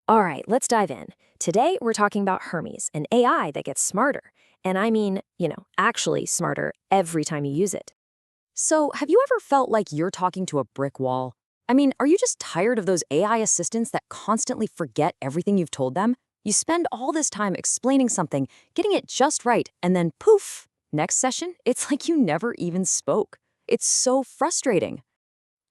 All right, let's dive in. Today, we're talking about Hermes, an AI that gets smarter. And I mean, actually smarter every time you use it. So, have you ever felt like you're talking to a brick wall? I mean, are you just tired of those AI assistants that constantly forget everything you've told them? You spend all this time explaining something, getting it just right, and then poof, next session, it's like you never even spoke. It's so frustrating.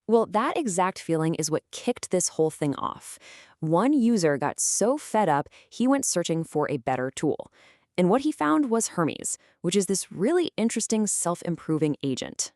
Well, that exact feeling is what kicked this whole thing off. One user got so fed up, he went searching for a better tool. And what he found was Hermes, which is this really interesting self-improving agent.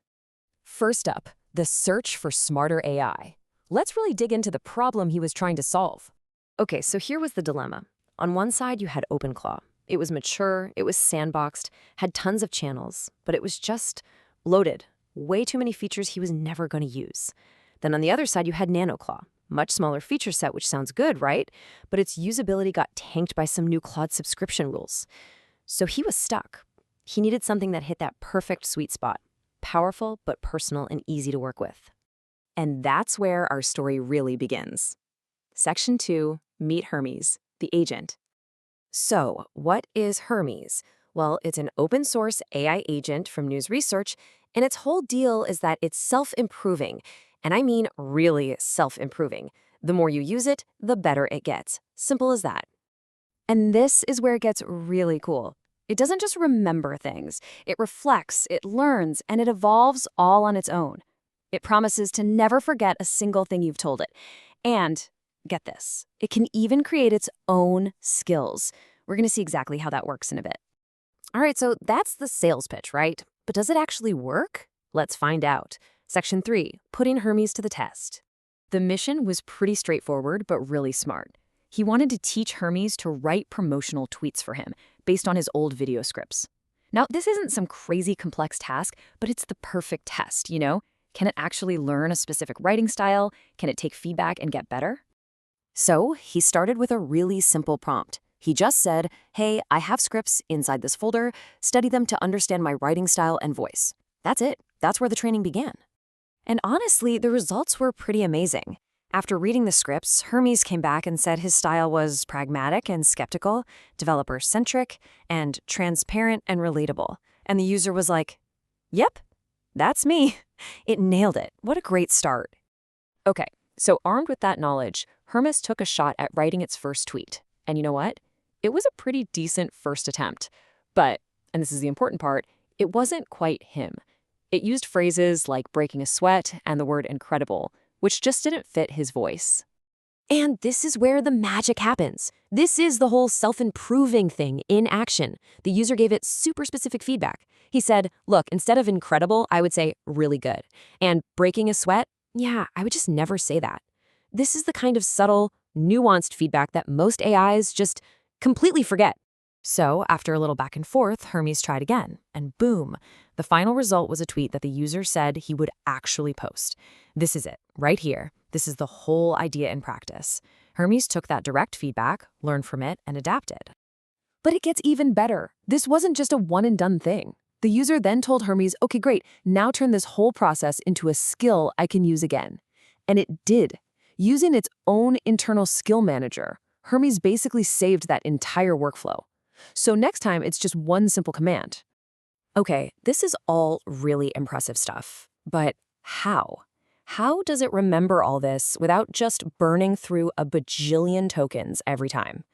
First up, the search for smarter AI. Let's really dig into the problem he was trying to solve. Okay, so here was the dilemma. On one side, you had OpenClaw. It was mature, it was sandboxed, had tons of channels, but it was just loaded. Way too many features he was never going to use. Then on the other side, you had NanoClaw. Much smaller feature set, which sounds good, right? But its usability got tanked by some new Claude subscription rules. So he was stuck. He needed something that hit that perfect sweet spot. Powerful, but personal and easy to work with. And that's where our story really begins. Section 2, Meet Hermes, the agent. So, what is Hermes? Well, it's an open source AI agent from News Research, and its whole deal is that it's self-improving. And I mean really self-improving. The more you use it, the better it gets. Simple as that. And this is where it gets really cool. It doesn't just remember things. It reflects, it learns, and it evolves all on its own. It promises to never forget a single thing you've told it. And, get this, it can even create its own skills. We're going to see exactly how that works in a bit. All right, so that's the sales pitch, right? But does it actually work? Let's find out. Section 3, putting Hermes to the test. The mission was pretty straightforward, but really smart. He wanted to teach Hermes to write promotional tweets for him, based on his old video scripts. Now, this isn't some crazy complex task, but it's the perfect test, Can it actually learn a specific writing style? Can it take feedback and get better? So, he started with a really simple prompt. He just said, hey, I have scripts inside this folder, study them to understand my writing style and voice. That's it. That's where the training began. And honestly, the results were pretty amazing. After reading the scripts, Hermes came back and said his style was pragmatic and skeptical, developer-centric, and transparent and relatable. And the user was like, yep, that's me. It nailed it. What a great start. Okay, so armed with that knowledge, Hermes took a shot at writing its first tweet. And you know what? It was a pretty decent first attempt. But, and this is the important part, it wasn't quite him. It used phrases like breaking a sweat and the word incredible, which just didn't fit his voice. And this is where the magic happens. This is the whole self-improving thing in action. The user gave it super specific feedback. He said, look, instead of incredible, I would say really good. And breaking a sweat, yeah, I would just never say that. This is the kind of subtle, nuanced feedback that most AIs just completely forget. So, after a little back and forth, Hermes tried again, and boom, the final result was a tweet that the user said he would actually post. This is it, right here. This is the whole idea in practice. Hermes took that direct feedback, learned from it, and adapted. But it gets even better. This wasn't just a one-and-done thing. The user then told Hermes, okay, great, now turn this whole process into a skill I can use again. And it did. Using its own internal skill manager, Hermes basically saved that entire workflow. So next time, it's just one simple command. Okay, this is all really impressive stuff, but how? How does it remember all this without just burning through a bajillion tokens every time?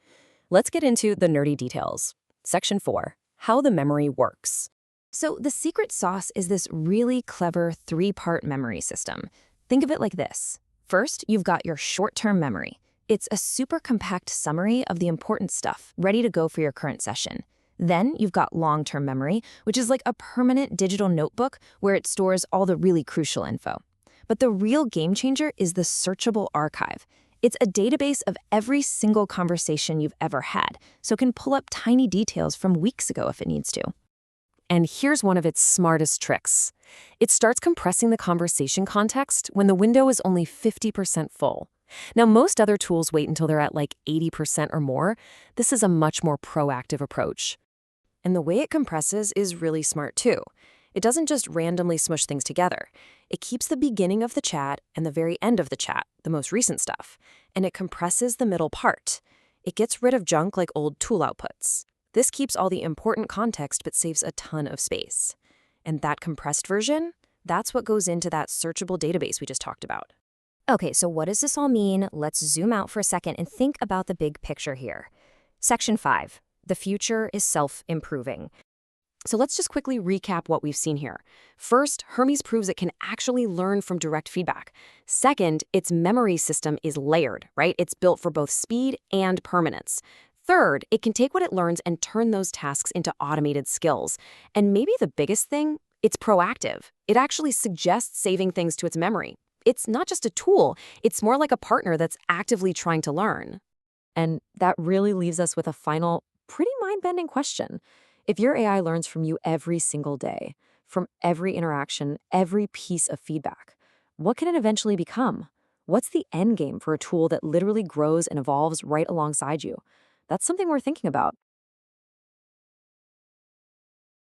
Let's get into the nerdy details. Section 4, how the memory works. So the secret sauce is this really clever 3-part memory system. Think of it like this. First, you've got your short-term memory. It's a super compact summary of the important stuff, ready to go for your current session. Then you've got long-term memory, which is like a permanent digital notebook where it stores all the really crucial info. But the real game changer is the searchable archive. It's a database of every single conversation you've ever had, so it can pull up tiny details from weeks ago if it needs to. And here's one of its smartest tricks. It starts compressing the conversation context when the window is only 50% full. Now, most other tools wait until they're at like 80% or more. This is a much more proactive approach. And the way it compresses is really smart too. It doesn't just randomly smush things together. It keeps the beginning of the chat and the very end of the chat, the most recent stuff. and it compresses the middle part. It gets rid of junk like old tool outputs. This keeps all the important context but saves a ton of space. And that compressed version, that's what goes into that searchable database we just talked about. Okay, so what does this all mean? Let's zoom out for a second and think about the big picture here. Section 5, the future is self-improving. So let's just quickly recap what we've seen here. First, Hermes proves it can actually learn from direct feedback. Second, its memory system is layered, right? It's built for both speed and permanence. Third, it can take what it learns and turn those tasks into automated skills. And maybe the biggest thing, it's proactive. It actually suggests saving things to its memory. It's not just a tool, it's more like a partner that's actively trying to learn. And that really leaves us with a final, pretty mind-bending question. If your AI learns from you every single day, from every interaction, every piece of feedback, what can it eventually become? What's the end game for a tool that literally grows and evolves right alongside you? That's something we're thinking about.